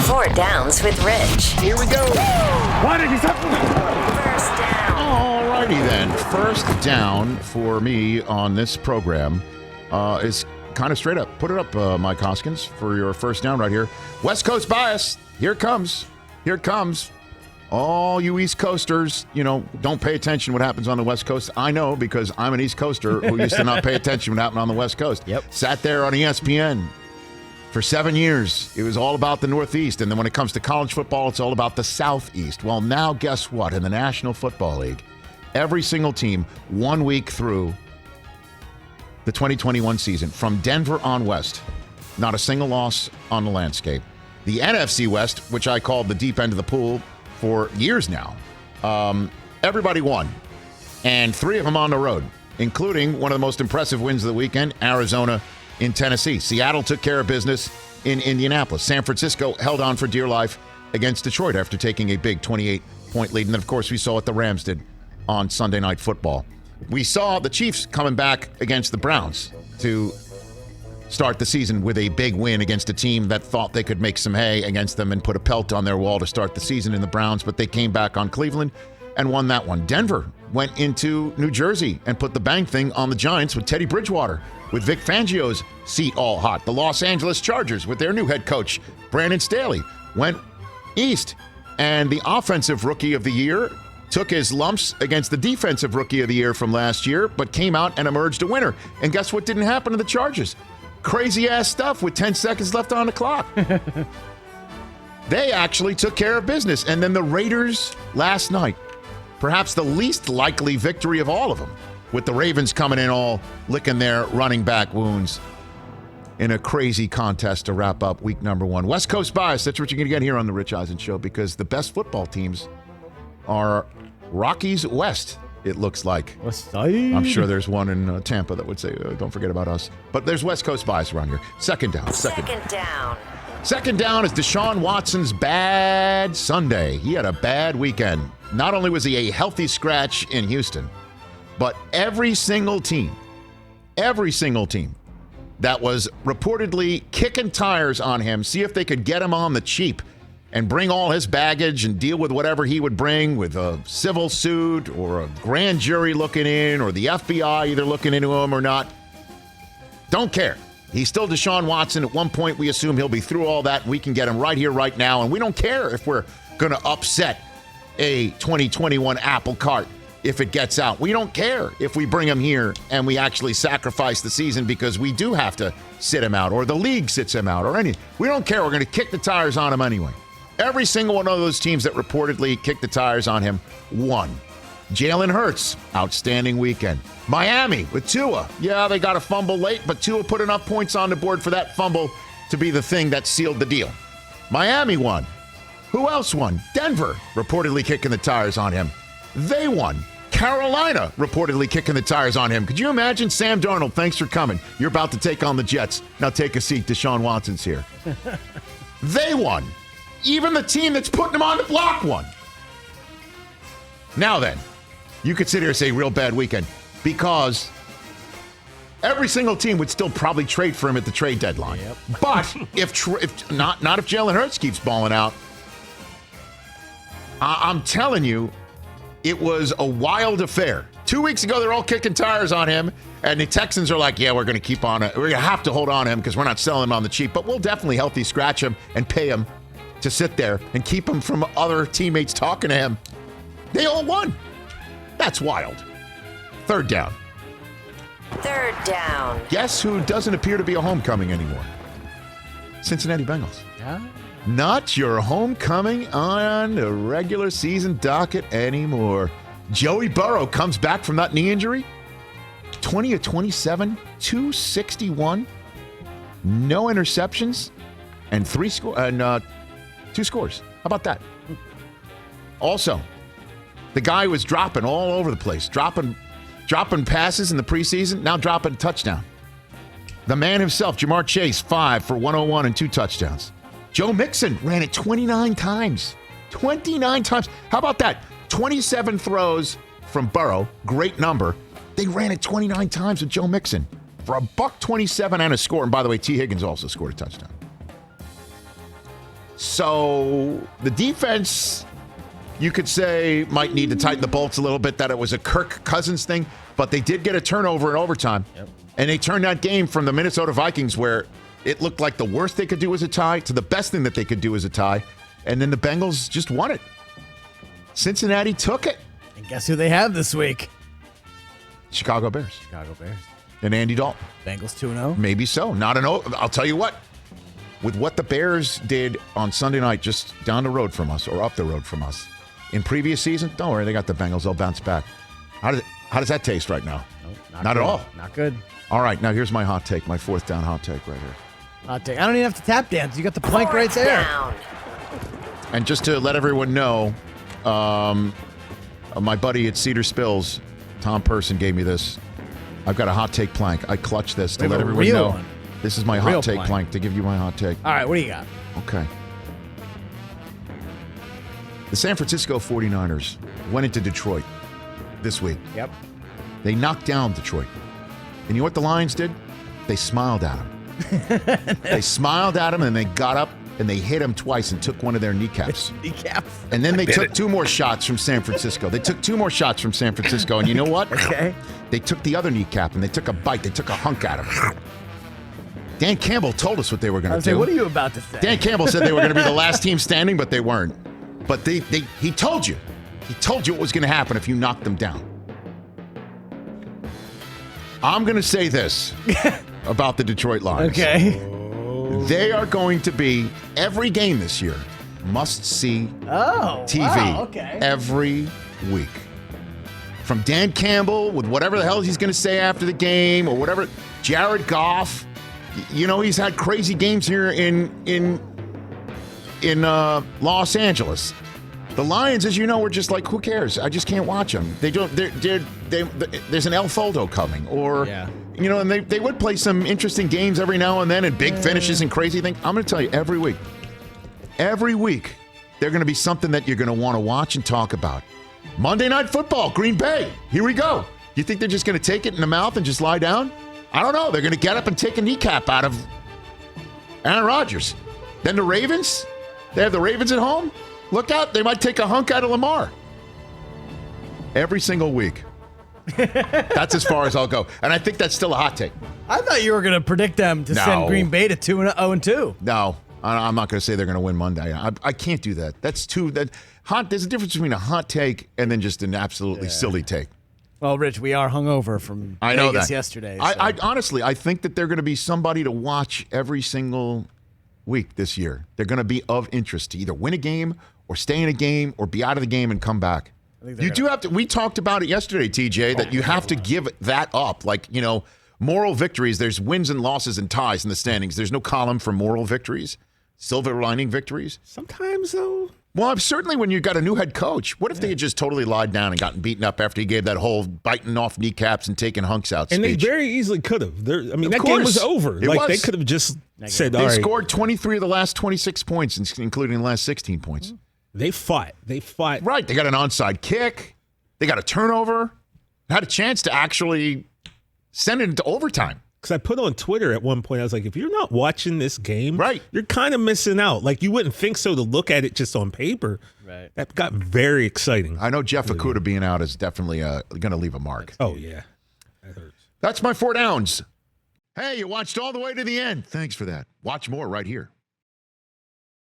Four Downs with Rich. Here we go. What did you say? First down. All righty then. First down for me on this program is kind of straight up. Put it up, Mike Hoskins, for your first down right here. West Coast bias. Here it comes. Here it comes. All you East Coasters, don't pay attention to what happens on the West Coast. I know because I'm an East Coaster who used to not pay attention to what happened on the West Coast. Yep. Sat there on ESPN for 7 years. It was all about the Northeast. And then when it comes to college football, it's all about the Southeast. Well, now guess what? In the National Football League, every single team 1 week through the 2021 season, from Denver on west, not a single loss on the landscape. The NFC West, which I called the deep end of the pool for years now, everybody won. And 3 of them on the road, including one of the most impressive wins of the weekend, Arizona in Tennessee. Seattle took care of business in Indianapolis. San Francisco held on for dear life against Detroit after taking a big 28-point lead. And then, of course, we saw what the Rams did on Sunday Night Football. We saw the Chiefs coming back against the Browns to start the season with a big win against a team that thought they could make some hay against them and put a pelt on their wall to start the season in the Browns, but they came back on Cleveland and won that one. Denver went into New Jersey and put the bang thing on the Giants with Teddy Bridgewater, with Vic Fangio's seat all hot. The Los Angeles Chargers, with their new head coach, Brandon Staley, went east. And the offensive rookie of the year took his lumps against the defensive rookie of the year from last year, but came out and emerged a winner. And guess what didn't happen to the Chargers? Crazy-ass stuff with 10 seconds left on the clock. They actually took care of business. And then the Raiders last night, perhaps the least likely victory of all of them, with the Ravens coming in all licking their running back wounds in a crazy contest to wrap up week number 1. West Coast bias, that's what you're going to get here on the Rich Eisen Show, because the best football teams are Rockies West, it looks like. West Side. I'm sure there's one in Tampa that would say, don't forget about us. But there's West Coast bias around here. Second down. Second down. Second down is Deshaun Watson's bad Sunday. He had a bad weekend. Not only was he a healthy scratch in Houston, but every single team that was reportedly kicking tires on him, see if they could get him on the cheap and bring all his baggage and deal with whatever he would bring with a civil suit or a grand jury looking in or the FBI either looking into him or not. Don't care. He's still Deshaun Watson. At one point, we assume he'll be through all that. We can get him right here, right now. And we don't care if we're going to upset a 2021 apple cart if it gets out. We don't care if we bring him here and we actually sacrifice the season because we do have to sit him out or the league sits him out or anything. We don't care. We're going to kick the tires on him anyway. Every single one of those teams that reportedly kicked the tires on him won. Jalen Hurts, outstanding weekend. Miami with Tua. Yeah, they got a fumble late, but Tua put enough points on the board for that fumble to be the thing that sealed the deal. Miami won. Who else won? Denver, reportedly kicking the tires on him. They won. Carolina, reportedly kicking the tires on him. Could you imagine? Sam Darnold, thanks for coming. You're about to take on the Jets. Now take a seat. Deshaun Watson's here. They won. Even the team that's putting him on the block won. Now then, you could sit here and say real bad weekend because every single team would still probably trade for him at the trade deadline. Yep. But if not if Jalen Hurts keeps balling out, I'm telling you, it was a wild affair. 2 weeks ago, they're all kicking tires on him, and the Texans are like, yeah, we're going to keep on it. We're going to have to hold on to him because we're not selling him on the cheap, but we'll definitely healthy scratch him and pay him to sit there and keep him from other teammates talking to him. They all won. That's wild. Third down. Third down. Guess who doesn't appear to be a homecoming anymore? Cincinnati Bengals. Yeah. Not your homecoming on the regular season docket anymore. Joey Burrow comes back from that knee injury. 20 of 27, 261, no interceptions, and two scores. How about that? Also, the guy was dropping all over the place, dropping passes in the preseason, now dropping a touchdown. The man himself, Jamar Chase, 5 for 101 and 2 touchdowns. Joe Mixon ran it 29 times. 29 times. How about that? 27 throws from Burrow, great number. They ran it 29 times with Joe Mixon for a $127 and a score. And by the way, T. Higgins also scored a touchdown. So the defense, you could say, might need to tighten the bolts a little bit, that it was a Kirk Cousins thing, but they did get a turnover in overtime. Yep. And they turned that game from the Minnesota Vikings, where it looked like the worst they could do was a tie, to the best thing that they could do is a tie. And then the Bengals just won it. Cincinnati took it. And guess who they have this week? Chicago Bears. Chicago Bears. And Andy Dalton. Bengals 2-0. Maybe so. Not an O. I'll tell you what. With what the Bears did on Sunday night, just down the road from us, or up the road from us, in previous season, don't worry, they got the Bengals. They'll bounce back. How does that taste right now? Nope, not at all. Not good. All right, now here's my hot take, my fourth down hot take right here. Hot take. I don't even have to tap dance. You got the plank right there. Down. And just to let everyone know, my buddy at Cedar Spills, Tom Person, gave me this. I've got a hot take plank. I clutched this to let everyone know. One. This is my hot take plank to give you my hot take. All right, what do you got? Okay. The San Francisco 49ers went into Detroit this week. Yep. They knocked down Detroit. And you know what the Lions did? They smiled at him. They smiled at him, and they got up, and they hit him twice and took one of their kneecaps. And then they took two more shots from San Francisco. They took two more shots from San Francisco, and you know what? Okay. They took the other kneecap, and they took a bite. They took a hunk at him. Dan Campbell told us what they were going to do. What are you about to say? Dan Campbell said they were going to be the last team standing, but they weren't. But he told you. He told you what was going to happen if you knocked them down. I'm going to say this about the Detroit Lions. Okay. They are going to be, every game this year, must-see TV wow, every week. From Dan Campbell with whatever the hell he's going to say after the game, or whatever. Jared Goff. You know, he's had crazy games here in Los Angeles. The Lions, as you know, were just like, who cares? I just can't watch them. They don't. There's an El Foldo coming, or you know, and they would play some interesting games every now and then, and big finishes and crazy things. I'm going to tell you, every week, they're going to be something that you're going to want to watch and talk about. Monday Night Football, Green Bay. Here we go. You think they're just going to take it in the mouth and just lie down? I don't know. They're going to get up and take a kneecap out of Aaron Rodgers. Then the Ravens. They have the Ravens at home. Look out. They might take a hunk out of Lamar. Every single week. That's as far as I'll go. And I think that's still a hot take. I thought you were going to predict them to send Green Bay to 2-0-2. No. I'm not going to say they're going to win Monday. I can't do that. That's hot. There's a difference between a hot take and then just an absolutely silly take. Well, Rich, we are hungover from Vegas yesterday. So. I honestly, I think that they're going to be somebody to watch every single week this year. They're going to be of interest to either win a game or stay in a game or be out of the game and come back. You do have to. We talked about it yesterday, TJ, that you have to give that up. Like, you know, moral victories. There's wins and losses and ties in the standings. There's no column for moral victories, silver lining victories. Sometimes, though. Well, certainly when you've got a new head coach. What if they had just totally lied down and gotten beaten up after he gave that whole biting off kneecaps and taking hunks out speech? And they very easily could have. That game was over. They could have just said, all right. They scored 23 of the last 26 points, including the last 16 points. They fought. Right. They got an onside kick. They got a turnover. Had a chance to actually send it into overtime. Because I put on Twitter at one point, I was like, if you're not watching this game, right, you're kind of missing out. Like, you wouldn't think so to look at it just on paper. Right. That got very exciting. I know Jeff Okudah being out is definitely going to leave a mark. Oh, yeah. That hurts. That's my 4 downs. Hey, you watched all the way to the end. Thanks for that. Watch more right here.